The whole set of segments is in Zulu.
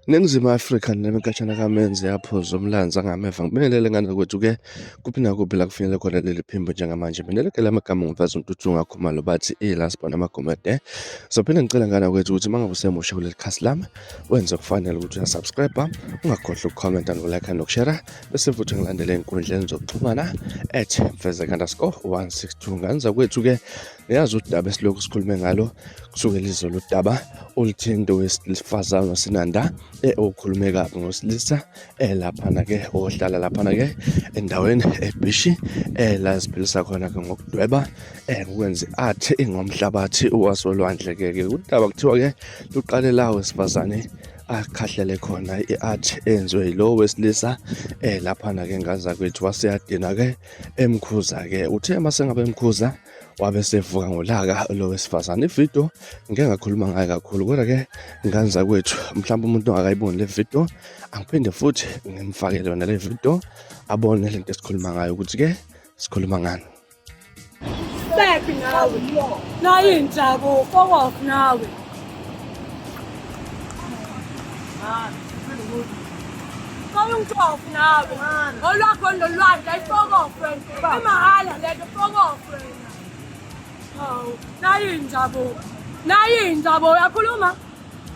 Ningizimu Afrika nemekashana kamenzi yaphuza umlanza ngameva ngibingelele ngane kwethu-ke kuphi nakuphi la kufinele khona leli phimbo njengamanje binelekele amagama ngumfazi uNtuthu Khumalo bathi ilasibona amagomede. Sophinde ngicela ngane kwethu ukuthi mangabe usemusha kuleli khasi lami wenze kufanele ukuthi uyasubscribe, ungakhohlwa ukukhomenta nokulike nokushare bese futhi ngilandele ey'nkundleni zokuxhumana @mfezeka_162 nganza kwethu-ke niyazi udaba esilokhu sikhulume ngalo kusukela izolo udaba oluthinta owesifazane wasinanda okhulume kabi ngosilisa laphana-ke ohlala laphana-ke endaweni eBhishi la siphilisa khona-ke ngokudweba ngokwenza i-art ingomhlabathi wasolwandle-ke udaba kuthiwa-ke luqale la wesifazane akhahlele khona i-art enziwe yilo wesilisa laphana-ke ngaza kwethu waseyadina-ke emkhuza-ke uthe masengabe emkhuza wabe sevuka ngolaka lo wesifazane. Ividiyo ngeke ngakhuluma ngayo kakhulu kodwa-ke nganza kwethu mhlawumbe umuntu ongakayiboni le video angiphinde futhi ngimfakele yona le video abone lento esikhuluma ngayo ukuthi-ke sikhuluma ngani. Sephi nawe nayo injabu fokof nawe Kawungitof nawe olwakho nolwandle ifokof imahhala lento fokof nayo injabu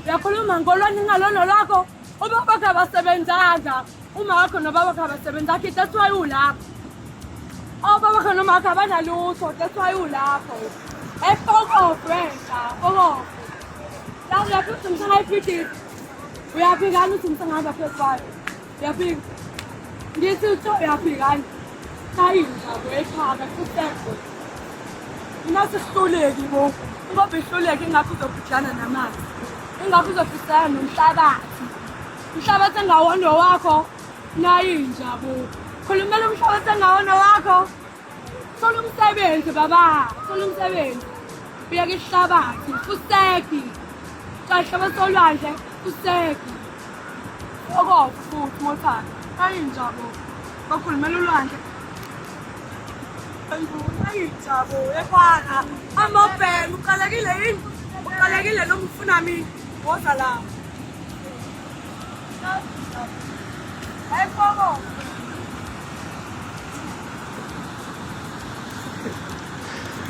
uyakhuluma ngolwandle ngalona lwakho ubaba bakhe abasebenzanga uma wakho nobaba bakhe abasebenzanga that's why ulapho obaba bakhe noma bakhe abanalutho that's why ulapho efokof fokof la uyaphi msangayiphithi uyaphikani uthi msangahamba phezu kwayo uyaphika ngithi utho uyaphikani nayo injabu ekhaya kusekho Inasihluleki bo ngoba ihluleki ingakho uzobhujana namanzi ingakho uzobhujana nomhlabathi umhlabathi engawona wakho nayo injabu khulumela umhlabathi engawona wakho sola umsebenzi baba sola umsebenzi uyake ihlabathi kuseki kahle basolwandle kuseki okof futhi mothana nayo injabu bakhulumela ulwandle Ayijabo efana amabhelu uqalekile yini uqalekile noma ufuna mina woza la ayifoko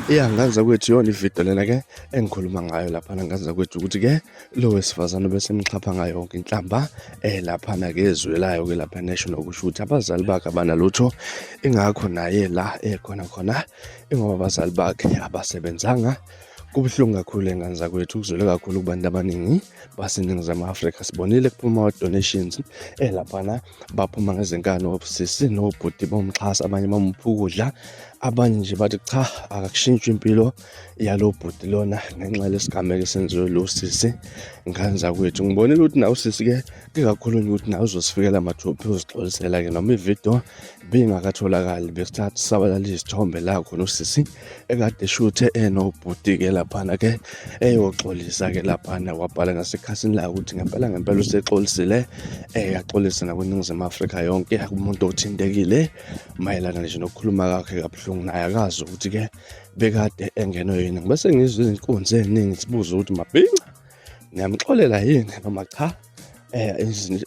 Nganza kwethu yona ividiyo lena-ke engikhuluma ngayo laphana nganza kwethu ukuthi-ke lo wesifazane bese emxhapha ngayo yonke inhlamba laphana-ke ezwelayo-ke lapha national kusho ukuthi abazali bakhe abanalutho ingakho naye la khona ingoba abazali bakhe abasebenzanga. Kubuhlungu kakhulu enganza kwethu kuzwele kakhulu kubantu abaningi baseNingizimu Afrika sibonile kuphuma donations laphana baphuma ngezenkano obusisi nobhuti bomxhasa abanye bamupha ukudla abanye nje bathi cha akakushintshwa impilo yalo bhuti lona ngenxa lesigameko esenziwe lo sisi. Nganza kwethu ngibonile ukuthi nawe sisi-ke kakhulunywa ukuthi nawe uzosifikela mathupha uzixolisela-ke noma ividiyo bingakatholakali besithatha sabalala izithombe la khona usisi ekade shuthe nobhuti-ke laphana-ke eyoxolisa-ke laphana wabhala ngasekhasini la ukuthi ngempela usexolisile yaxolisa nakweNingizimu Afrika yonke umuntu othintekile mayelana nje nokukhuluma kwakhe kabuhlungu naye akazi ukuthi-ke bekade engenwe yini. Bese ngizwe izinkunzi eziningi sibuza ukuthi mabhinca ngiyamxolela yini noma cha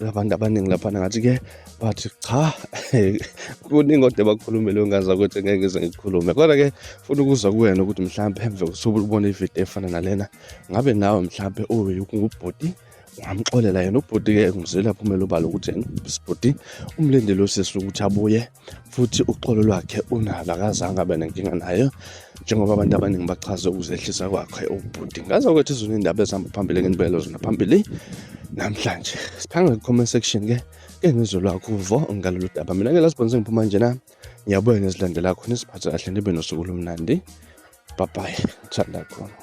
abantu abaningi laphana ngathi-ke bathi cha kuningi kodwa bakukhulumele ngaza ukuthi ngeke ngize ngikhulume kodwa-ke funa ukuzwa kuwena ukuthi mhlawumbe emve usuke ubona ividiyo efana nalena ngabe nawe mhlawumbe ungubhoti ungamxolela yena. Ubhoti-ke ngizwela aphumela ubala ukuthi yena isibhoti umlindele usisi ukuthi abuye futhi uxolo lwakhe unalo akazange abe nenkinga nayo njengoba abantu abaningi bachaze ukuzehlisa kwakhe ubhoti. Ngaza kwethu izona indaba ezihamba phambili ngenibekelo zona phambili namhlanje siphanga ku-comment section-ke ngizolwakho uvo ngalolu daba. Mina ngela sponsor ngiphuma nje na ngiyabuya ngezilandela khona isiphathe kahle nibe nosuku lomnandi. Bye bye, ngithanda khona.